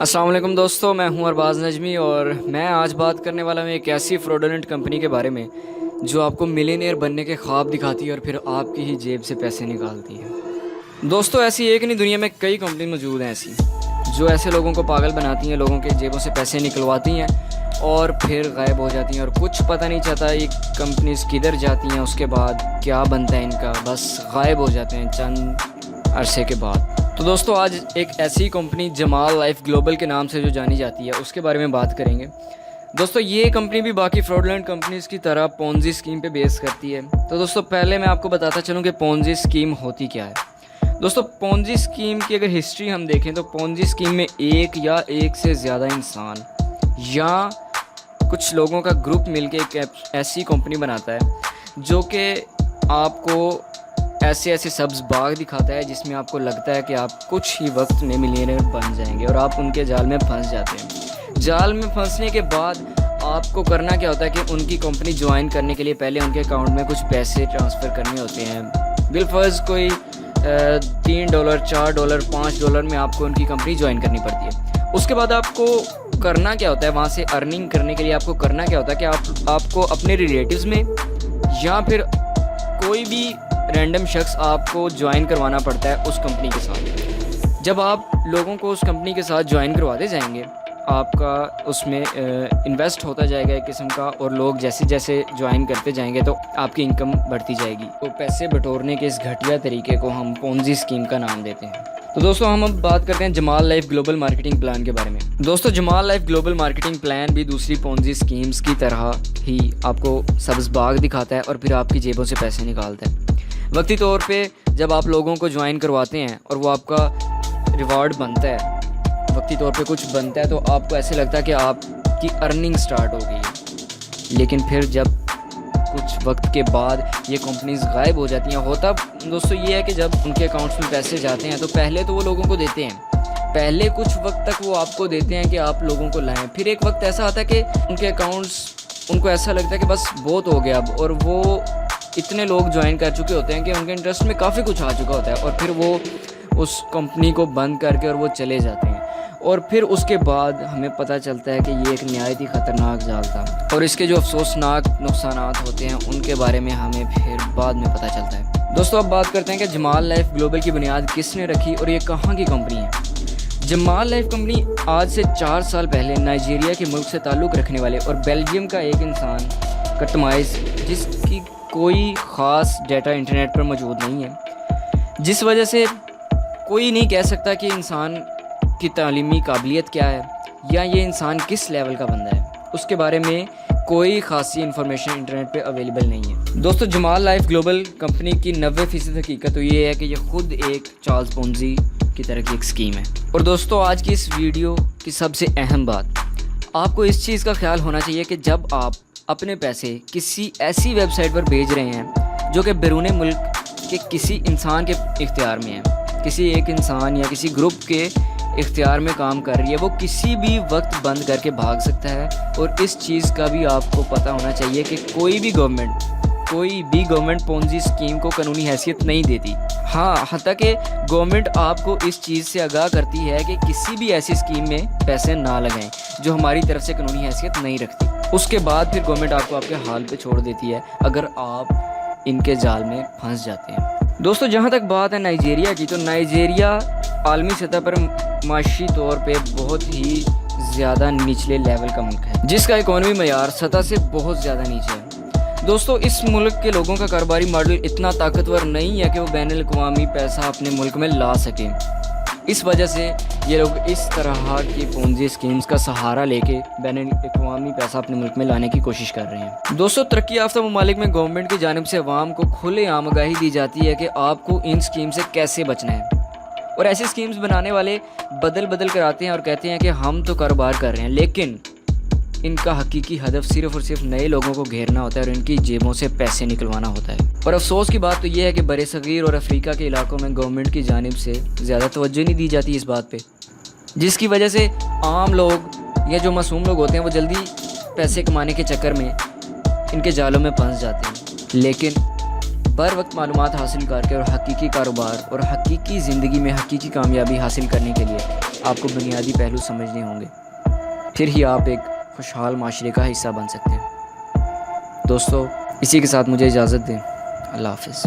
अस्सलाम वालेकुम दोस्तों, मैं हूं अरबाज़ नजमी और मैं आज बात करने वाला हूं एक ऐसी फ्रॉडलेंट कंपनी के बारे में जो आपको मिलियनेयर बनने के ख्वाब दिखाती है और फिर आपकी ही जेब से पैसे निकालती है। दोस्तों, ऐसी एक नहीं, दुनिया में कई कंपनी मौजूद हैं ऐसी जो ऐसे लोगों को पागल बनाती हैं, लोगों के जेबों से पैसे निकलवाती हैं और फिर गायब हो जाती हैं और कुछ पता नहीं चलता ये कंपनीज किधर जाती हैं, उसके बाद क्या बनता है इनका, बस गायब हो जाते हैं चंद अरसे के बाद। तो दोस्तों, आज एक ऐसी कंपनी जमाल लाइफ ग्लोबल के नाम से जो जानी जाती है उसके बारे में बात करेंगे। दोस्तों, ये कंपनी भी बाकी फ्रॉडलेंट कंपनीज़ की तरह पोंजी स्कीम पे बेस करती है। तो दोस्तों, पहले मैं आपको बताता चलूँ कि पोंजी स्कीम होती क्या है। दोस्तों, पोंजी स्कीम की अगर हिस्ट्री हम देखें तो पोंजी स्कीम में एक या एक से ज़्यादा इंसान या कुछ लोगों का ग्रुप मिलके एक ऐसी कंपनी बनाता है जो कि आपको ऐसे ऐसे सब्ज़ बाग दिखाता है जिसमें आपको लगता है कि आप कुछ ही वक्त में मिलियनेयर बन जाएंगे और आप उनके जाल में फंस जाते हैं। जाल में फंसने के बाद आपको करना क्या होता है कि उनकी कंपनी ज्वाइन करने के लिए पहले उनके अकाउंट में कुछ पैसे ट्रांसफ़र करने होते हैं। बिलफर्ज कोई $3, $4, $5 में आपको उनकी कंपनी ज्वाइन करनी पड़ती है। उसके बाद आपको करना क्या होता है, वहाँ से अर्निंग करने के लिए आपको करना क्या होता है कि आपको अपने रिलेटिव्स में या फिर कोई भी रैंडम शख्स आपको ज्वाइन करवाना पड़ता है उस कंपनी के साथ। जब आप लोगों को उस कंपनी के साथ ज्वाइन करवाते जाएंगे, आपका उसमें इन्वेस्ट होता जाएगा एक किस्म का, और लोग जैसे जैसे ज्वाइन करते जाएंगे तो आपकी इनकम बढ़ती जाएगी। तो पैसे बटोरने के इस घटिया तरीके को हम पोंजी स्कीम का नाम देते हैं। तो दोस्तों, हम अब बात करते हैं Jamal life global marketing plan के बारे में। दोस्तों, Jamal life global marketing plan भी दूसरी पोंजी स्कीम्स की तरह ही आपको सब्ज़ बाग दिखाता है और फिर आपकी जेबों से पैसे निकालता है। वक्ती तौर पे जब आप लोगों को ज्वाइन करवाते हैं और वो आपका रिवार्ड बनता है, वक्ती तौर पे कुछ बनता है, तो आपको ऐसे लगता है कि आपकी अर्निंग स्टार्ट हो गई है। लेकिन फिर जब कुछ वक्त के बाद ये कंपनीज गायब हो जाती हैं, होता दोस्तों ये है कि जब उनके अकाउंट्स में पैसे जाते हैं तो पहले तो वो लोगों को देते हैं, पहले कुछ वक्त तक वो आपको देते हैं कि आप लोगों को लाएं। फिर एक वक्त ऐसा आता है कि उनके अकाउंट्स, उनको ऐसा लगता है कि बस बहुत हो गया अब, और वो इतने लोग ज्वाइन कर चुके होते हैं कि उनके इंटरेस्ट में काफ़ी कुछ आ चुका होता है और फिर वो उस कंपनी को बंद करके और वो चले जाते हैं। और फिर उसके बाद हमें पता चलता है कि ये एक नहायत ही ख़तरनाक जाल था और इसके जो अफसोसनाक नुकसानात होते हैं उनके बारे में हमें फिर बाद में पता चलता है। दोस्तों, अब बात करते हैं कि जमाल लाइफ ग्लोबल की बुनियाद किसने रखी और ये कहाँ की कंपनी है। जमाल लाइफ कंपनी आज से 4 साल पहले नाइजीरिया के मुल्क से ताल्लुक़ रखने वाले और बेल्जियम का एक इंसान कटमाइज, जिसकी कोई ख़ास डाटा इंटरनेट पर मौजूद नहीं है, जिस वजह से कोई नहीं कह सकता कि इंसान की तालीमी काबिलियत क्या है या ये इंसान किस लेवल का बंदा है, उसके बारे में कोई ख़ासी इन्फॉर्मेशन इंटरनेट पे अवेलेबल नहीं है। दोस्तों, जमाल लाइफ ग्लोबल कंपनी की 90% हकीकत तो ये है कि ये खुद एक चार्ल्स पोंजी की तरह की एक स्कीम है। और दोस्तों, आज की इस वीडियो की सबसे अहम बात, आपको इस चीज़ का ख्याल होना चाहिए कि जब आप अपने पैसे किसी ऐसी वेबसाइट पर भेज रहे हैं जो कि बैरून मुल्क के किसी इंसान के इख्तियार में है, किसी एक इंसान या किसी ग्रुप के इख्तियार में काम कर रही है, वो किसी भी वक्त बंद करके भाग सकता है। और इस चीज़ का भी आपको पता होना चाहिए कि कोई भी गवर्नमेंट पोंजी स्कीम को कानूनी हैसियत नहीं देती। हाँ, हत्ता कि गवर्नमेंट आपको इस चीज़ से आगाह करती है कि किसी भी ऐसी स्कीम में पैसे ना लगाएं जो हमारी तरफ से कानूनी हैसियत नहीं रखती। उसके बाद फिर गवर्नमेंट आपको आपके हाल पे छोड़ देती है अगर आप इनके जाल में फंस जाते हैं। दोस्तों, जहाँ तक बात है नाइजीरिया की, तो नाइजीरिया आलमी सतह पर माशी तौर पे बहुत ही ज़्यादा निचले लेवल का मुल्क है, जिसका इकॉनमी मयार सतह से बहुत ज़्यादा नीचे है। दोस्तों, इस मुल्क के लोगों का कारोबारी मॉडल इतना ताकतवर नहीं है कि वो बैनुल अक़वामी पैसा अपने मुल्क में ला सकें। इस वजह से ये लोग इस तरह की पोंजी स्कीम्स का सहारा लेके बैनुल अक़वामी पैसा अपने मुल्क में लाने की कोशिश कर रहे हैं। दोस्तों, तरक्की याफ्ता ममालिक में गवर्नमेंट की जानिब से अवाम को खुलेआम आगाही दी जाती है कि आपको इन स्कीम से कैसे बचना है, और ऐसी स्कीम्स बनाने वाले बदल कर आते हैं और कहते हैं कि हम तो कारोबार कर रहे हैं, लेकिन इनका हकीकी हदफ सिर्फ़ और सिर्फ नए लोगों को घेरना होता है और इनकी जेबों से पैसे निकलवाना होता है। और अफसोस की बात तो ये है कि बरे-सग़ीर और अफ्रीका के इलाकों में गवर्नमेंट की जानिब से ज़्यादा तवज्जो नहीं दी जाती इस बात पे, जिसकी वजह से आम लोग या जो मासूम लोग होते हैं वो जल्दी पैसे कमाने के चक्कर में इनके जालों में फंस जाते हैं। लेकिन बर वक्त मालूमात हासिल करके और हकीकी कारोबार और हकीकी ज़िंदगी में हकीकी कामयाबी हासिल करने के लिए آپ کو بنیادی پہلو سمجھنے ہوں گے، پھر ہی آپ ایک خوشحال معاشرے کا حصہ بن سکتے ہیں۔ دوستو، اسی کے ساتھ مجھے اجازت دیں۔ اللہ حافظ۔